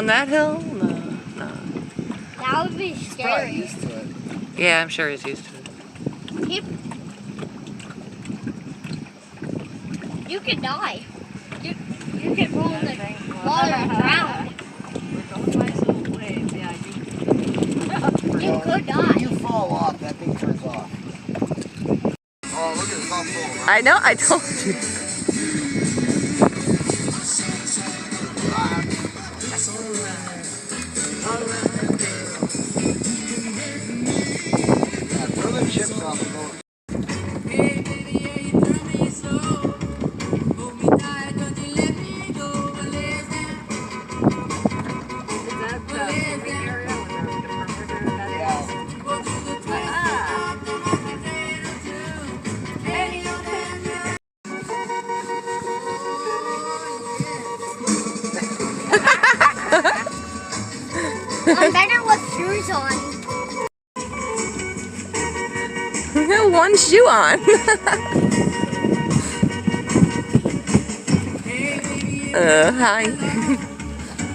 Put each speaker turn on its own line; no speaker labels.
down that hill? No, no.
That would be scary.
He's probably used to it.
Yeah, I'm sure he's used to it.
You could die. You could roll in the water and drown. You could die.
When you fall off, that thing turns off. Oh, look at it, it's all full, right?
I know, I told you.
Throw the chips off the boat.
I'm better with shoes on.
One shoe on. Hi.